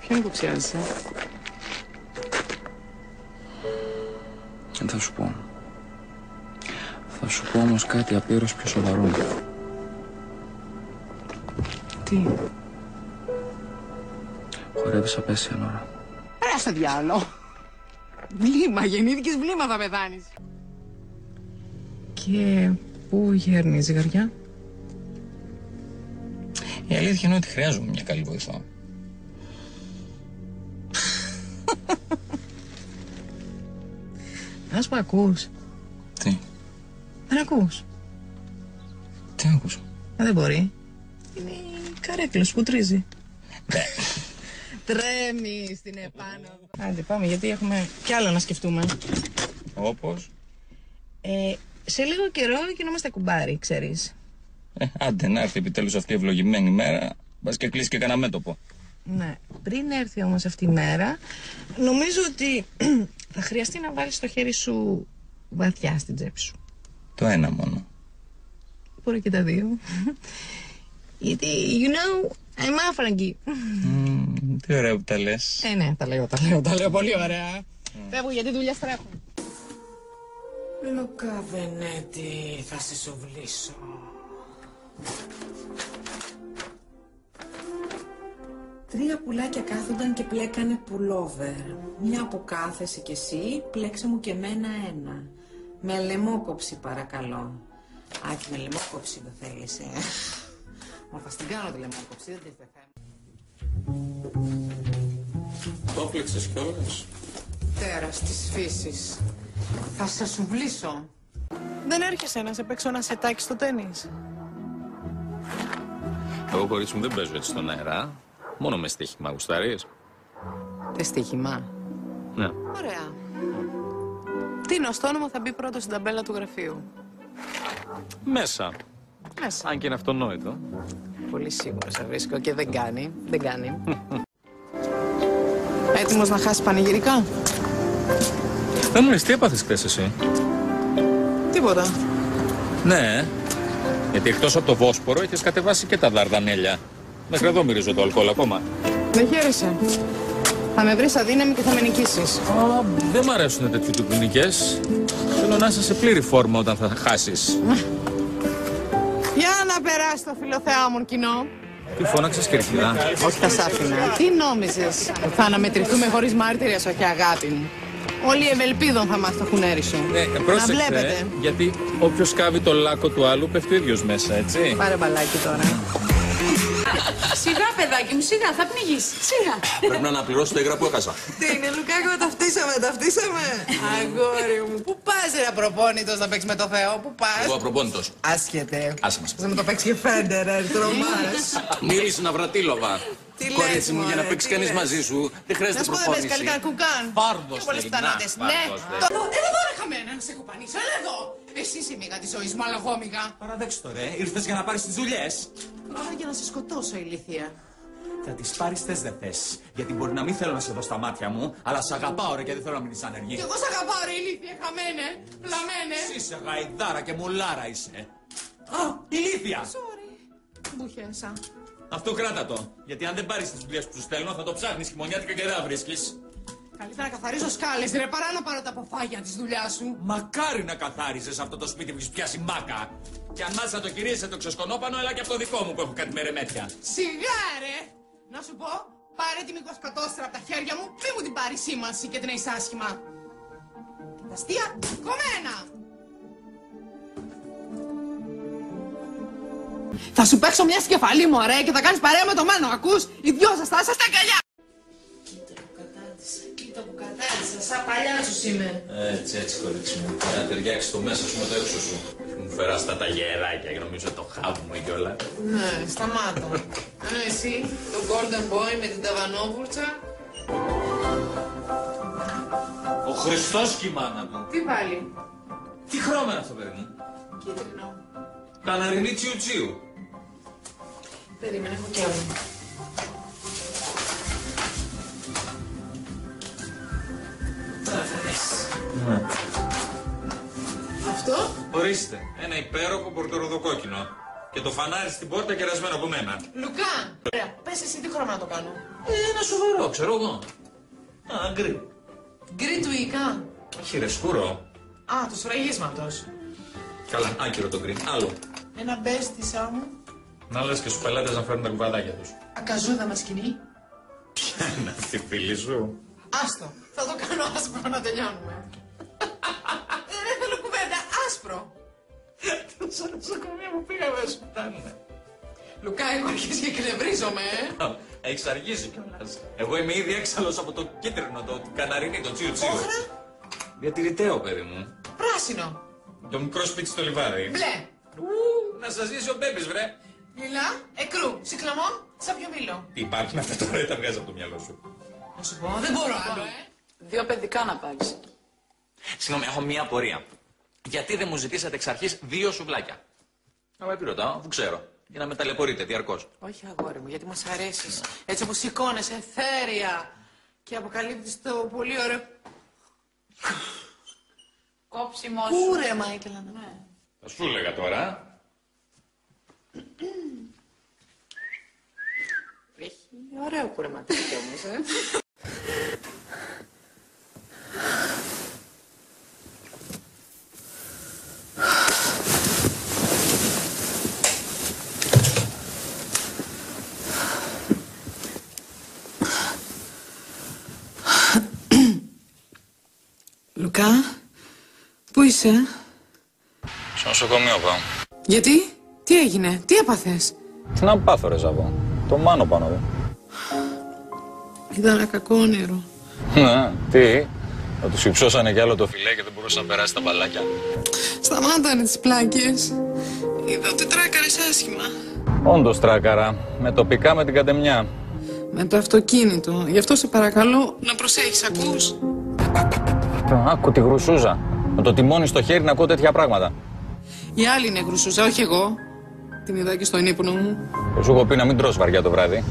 Ποιον υποψιάζεσαι? Δεν θα σου πω. Θα σου πω όμως κάτι απείρως πιο σοβαρό. Τι? Χορεύεις απέσια, Νόρα. Ρε στο διάλο. Βλήμα, γεννήθηκες βλήμα θα πεθάνεις. Και πού γέρνει η ζυγαριά? Η αλήθεια είναι ότι χρειάζομαι μια καλή βοηθό. Ας που ακούς. Τι? Δεν ακούς. Τι ακούσω? Δεν μπορεί. Είναι η καρέκλα που τρίζει. Ναι. Τρέμει στην επάνω. Άντε πάμε, γιατί έχουμε κι άλλα να σκεφτούμε. Όπως? Σε λίγο καιρό γινόμαστε κουμπάρι, ξέρεις. Άντε να έρθει επιτέλους αυτή η ευλογημένη μέρα. Μπας και κλείσει και κανένα μέτωπο. Ναι. Πριν έρθει όμως αυτή η μέρα, νομίζω ότι θα χρειαστεί να βάλεις το χέρι σου βαθιά στην τσέπη σου. Το ένα μόνο. Μπορεί και τα δύο. Γιατί, you know, I'm άφραγγι. Τι ωραία που τα λες. Ναι, τα λέω πολύ ωραία. Φεύγω γιατί δουλειές τρέχουν. Λουκά Βενέτη, θα σε σουβλήσω. Τρία πουλάκια κάθονταν και πλέκανε πουλόβερ. Μια που κάθεσαι κι εσύ, πλέξε μου και εμένα ένα. Με λαιμόκοψη παρακαλώ. Άκη, με λαιμόκοψη δεν θέλεις, Μα θα την κάνω τη λαιμόκοψη, δεν τη θέμα. Το πλέξες κιόλας. Τέρας της φύσης. Θα σε σουβλήσω. Δεν έρχεσαι να σε παίξω ένα σετάκι στο τένις? Εγώ, κορίτσι μου, δεν παίζω έτσι στον αέρα. Μόνο με στοίχημα γουσταρείς. Με στοίχημα? Ναι. Ωραία. Τι νοστόνομο θα μπει πρώτο στην ταμπέλα του γραφείου? Μέσα. Μέσα. Αν και είναι αυτονόητο. Πολύ σίγουρο σε βρίσκω και δεν κάνει. Δεν κάνει. Έτοιμος να χάσει πανηγυρικά? Δεν μου λες τι έπαθες χθες εσύ? Τίποτα. Ναι, γιατί εκτός από το Βόσπορο είχες κατεβάσει και τα Δαρδανέλια. Μέχρι εδώ μυρίζω το αλκοόλ ακόμα. Δεν χαίρεσαι. Θα με βρεις αδύναμη και θα με νικήσεις. Δεν μ' αρέσουν τέτοιου τύπου νικές. Θέλω να είσαι σε πλήρη φόρμα όταν θα χάσεις. Για να περάσει το φιλοθεάμον κοινό. Τι φώναξες, Κερκίδα? Όχι, θα σ' άφηνα. Τι νόμιζες? Θα αναμετρηθούμε χωρίς μάρτυρες, όχι αγάπη μου. Όλοι οι ευελπίδων θα μας το χουνέρι σου. Πρόσεξε, να βλέπετε. γιατί όποιος κάβει το λάκκο του άλλου πέφτει ο ίδιος μέσα, έτσι. Πάρε μπαλάκι τώρα. Σιγά, παιδάκι μου, σιγά, θα πνιγείς. Σιγά. Πρέπει να αναπληρώσω το έγγραφο που έχασα. Τι είναι, Λουκάκο, ταυτίσαμε. Αγόρι μου, πού πας ρε απροπόνητος να παίξεις με το Θεό, πού πας? Εγώ απροπόνητος. Άσχετε. Άσε μας. Θα με το παίξει και Φέντερ, τρομάς. Μίλησε να Βρατήλοβα. Τι λες, Κορίτσι μου, για να μωρέ, παίξει τι κανείς λες? μαζί σου, δεν χρειάζεται Να σου πω, δεν παίζει προπόνηση. καλύτερα κουκάν. Πάρδος Πιο πολλές θέλει. πιθανότητες. Να, Ναι. πάρδος θέλει. Έλα εδώ ρε χαμένα, να σε κουπανίσω, έλα εδώ. Εσύ είσαι η μίγα της ζωής μου, αλλά εγώ μίγα. Παραδέξου το ρε, ήρθες για να πάρεις τις δουλειές. Άρα για να σε σκοτώσω, ηλίθεια. Θα τις πάρεις θες δεν θες. Γιατί μπορεί να μην θέλω να σε δω στα μάτια μου, αλλά σ' αγαπάω ρε και δεν θέλω να μείνεις άνεργη. Κι εγώ σ' αγαπάω ρε ηλίθεια, χαμένε, πλαμένε. Εσύ είσαι γαϊδάρα και μουλάρα είσαι. Α, ηλίθεια! Sorry. Μπουχέσα. Αυτό κράτα το. Γιατί αν δεν πάρεις τις δουλειές που σου στέλνω, θα το ψάχνεις χειμωνιάτικα και δεν θα βρίσκεις. Καλύτερα να καθαρίζω σκάλες ρε, παρά να πάρω τα αποφάγια της δουλειάς σου. Μακάρι να καθάριζες αυτό το σπίτι που έχεις πιάσει μάκα. Και αν μάλιστα το κυρίεσαι το ξεσκονόπανο, έλα και από το δικό μου που έχω κάτι με ρεμέτια. Σιγά ρε! Να σου πω, πάρε τη μικροσκατόστρα από τα χέρια μου, μη μου την πάρει σήμανση και την έχεις άσχημα. Τα αστεία κομμένα! Θα σου παίξω μια σκεφαλή μου, ωραία, και θα κάνεις παρέα με το Μένο, ακούς? Οι δυο σας θα είσαστε αγκαλιά! Κοίτα που κατάντησα, σαν παλιά σου είμαι. Έτσι, κορίτσι μου. Να ταιριάξει το μέσα σου με το έξω σου. Μου φέρας τα ταγεράκια και νομίζω το χάβουμε κιόλα. Ναι, σταμάτω. Εσύ, το Golden Boy με την ταβανόβουρτσα. Ο Χριστός κι η μάνα του. Τι πάλι? Τι χρώμα είναι αυτό, παιδί μου? Κίτρινο. Καναρινή τσιουτσίου. Περίμενε, έχω κι άλλο. Ναι. Αυτό? Ορίστε, ένα υπέροχο πορτοροδοκόκκινο. Και το φανάρι στην πόρτα κερασμένο από μένα. Λουκά! Ωραία, πες εσύ τι χρώμα να το κάνω. Ένα σοβαρό, ξέρω εγώ. Α, γκρι. Γκρι του Ικά. Όχι ρε, σκούρο. Α, του σφραγίσματος. Καλά, άκυρο το γκρι. Άλλο. Ένα μπες της άμμου. Να λες και στους πελάτες να φέρουν τα κουβαδάκια τους. Ακαζούδα μας σκηνή. Ποια είναι αυτή η φίλη σου? Άστο, θα το κάνω άσπρο να τελειώνουμε. Δεν θέλω κουβέντα, άσπρο. Τόσα νοσοκομεία που πήγαμε σου φτάνουνε. Λουκά, έχω αρχίσει και εκνευρίζομαι, Έχεις αργήσει κιόλας. Εγώ είμαι ήδη έξαλλος από το κίτρινο, το καναρίνι, το τσίου τσίου. Όχρα. Διατηρηταίο, παιδί μου. Πράσινο. Το μικρό σπίτι στο λιβάδι. Μπλε. Να σας ζήσει ο Μπέμπης, βρε. Λιλά, εκρού, σικλαμό, σαπιομήλο. Τι υπάρχουν αυτά τώρα, τα βγάζω από το μυαλό σου. Να σου πω, δεν μπορώ άλλο, 2 παιδικά να πάρεις. Συγγνώμη, έχω μία απορία. Γιατί δεν μου ζητήσατε εξ αρχής 2 σουβλάκια? Να με ρωτάω, αφού ξέρω. Για να με ταλαιπωρείτε διαρκώς. Όχι, αγόρι μου, γιατί μας αρέσεις. Έτσι όπως σηκώνεσαι εθέρια και αποκαλύπτεις το πολύ ωραίο... Κόψιμο σου. Κούρε, Μάικελα. Ναι. Θα σου έλεγα τώρα. Έχει ωραίο κουρεματάκι όμως, Λουκά, πού είσαι? Στο νοσοκομείο πάω. Γιατί, τι έγινε, τι έπαθες? Τι να πάθω ρε Ζαβό. Το μάνο πάνω εδώ. Είδα ένα κακό όνειρο. Ναι, τι. Θα τους υψώσανε κι άλλο το φιλέ και δεν μπορούσε να περάσει τα μπαλάκια. Σταμάτανε τις πλάκες. Είδα ότι τράκαρες άσχημα. Όντως τράκαρα. Με τοπικά με την κατεμιά. Με το αυτοκίνητο. Γι' αυτό σε παρακαλώ να προσέχεις, ακούς? Άκου τη γρουσούζα. Με το τιμόνι στο χέρι να ακούω τέτοια πράγματα. Η άλλη είναι γρουσούζα, όχι εγώ. Την είδα και στον ύπνο μου. Σου έχω πει να μην τρως βαριά το βράδυ.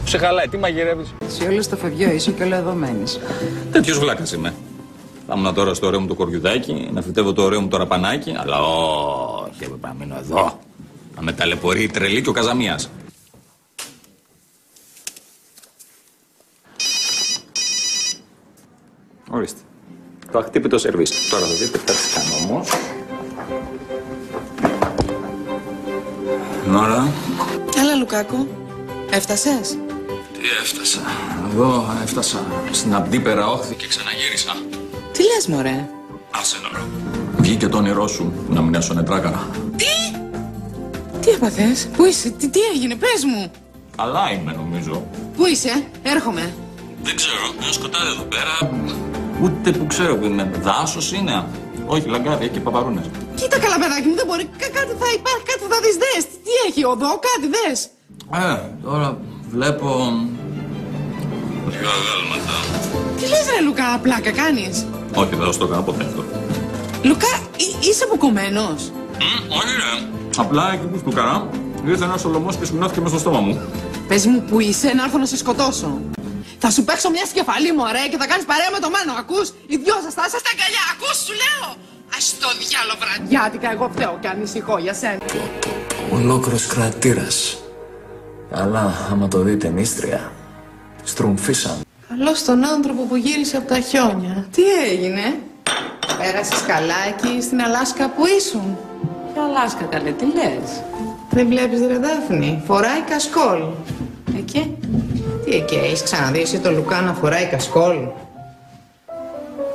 Σε χαλάει, τι μαγειρεύεις? Σε όλο στο φευγείο είσαι και όλα εδώ μένεις. Τέτοιος βλάκας είμαι. Θα ήμουν τώρα στο ωραίο μου το κοριουδάκι, να φυτεύω το ωραίο μου το ραπανάκι, αλλά όχι, έπρεπε να μείνω εδώ. Να με ταλαιπωρεί η τρελή και ο Καζαμίας. Ορίστε. Το αχτύπητο σερβίς. Τώρα θα δείτε τι θα κάνω όμως. Νόρα. Έλα, Λουκάκο. Έφτασες? Τι έφτασα. Εγώ έφτασα στην Αμπτύπερα όχθη και ξαναγύρισα. Τι λες, μωρέ? Άσε Νόρα. Βγήκε το όνειρό σου που να μην έσωνε τράκαρα. Τι έπαθες? Πού είσαι? Τι έγινε? Πες μου. Καλά είμαι νομίζω. Πού είσαι? Έρχομαι. Δεν ξέρω. Ένα σκοτάδι εδώ πέρα. Ούτε που ξέρω που είναι. Δάσος είναι. Όχι, λαγκάδια και παπαρούνες. Κοίτα καλά, παιδάκι μου, δεν μπορεί. Κάτι θα υπάρχει, κάτι θα δεις. Δες. Τι έχει οδό, κάτι δες. Τώρα βλέπω... Λίγα αγάλματα. Τι λες, ρε Λουκά, πλάκα κάνεις? Όχι, δεν θα στο κάνω ποτέ αυτό. Λουκά, είσαι αποκομμένος? Όχι ρε. Απλά εκεί που στούκαρα, ήρθε ένας Σολωμός και σμινώθηκε μες στο στόμα μου. Πες μου που είσαι, να έρθω να σε σκοτώσω. Θα σου παίξω μια σκεφαλή, μωρέ, και θα κάνεις παρέα με το Μένο, ακούς? Οι δυο σας θα είσαστε αγκαλιά, ακούς, σου λέω. Ας το διάλο βραδιάτικα, εγώ φταίω και ανησυχώ για σένα. Ολόκληρος κρατήρας. Αλλά άμα το δείτε νήστρια, στρουμφίσαν. Καλώς τον άνθρωπο που γύρισε από τα χιόνια. Τι έγινε? Πέρασες καλά εκεί στην Αλάσκα που ήσουν? Ποια Αλάσκα, καλέ, τι λες? Δεν βλέπεις, ρε Δάφνη, φοράει κασκόλ. Εκεί. Τι εκεί, έχεις ξαναδεί εσύ το Λουκά να φοράει κασκόλ?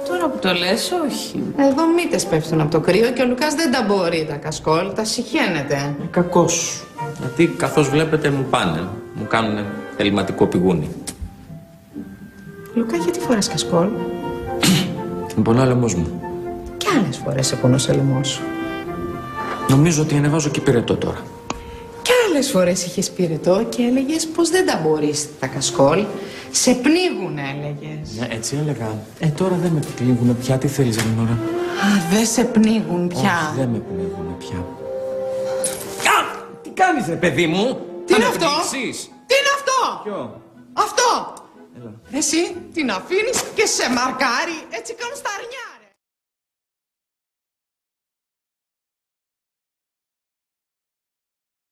Τώρα που το λες, όχι. Εδώ μύτες πέφτουν από το κρύο και ο Λουκάς δεν τα μπορεί τα κασκόλ, τα συχαίνεται. Κακός. Γιατί καθώς βλέπετε μου πάνε. Μου κάνουν ελληματικό πηγούνι. Λουκά, γιατί φοράς κασκόλ? Είναι πολλά λαιμός μου. Κι άλλες φορές σε πονούσε ο λαιμός σου. Νομίζω ότι ανεβάζω και πυρετό τώρα. Κι άλλες φορές είχες πυρετό και έλεγες πως δεν τα μπορείς τα κασκόλ. Σε πνίγουνε, έλεγες. Ναι, έτσι έλεγα. Τώρα δεν με πνίγουνε πια. Τι θέλεις, Ελεονόρα? Α, δεν σε πνίγουν πια. Όχι, δεν με πνίγουνε πια. Τι κάνεις, ρε παιδί μου? Τι Θα είναι με αυτό? πνίξεις? Τι είναι αυτό? Ποιο? Αυτό! Έλα. Εσύ την αφήνεις και σε μαρκάρει. Έτσι κάνουν στα αρνιά.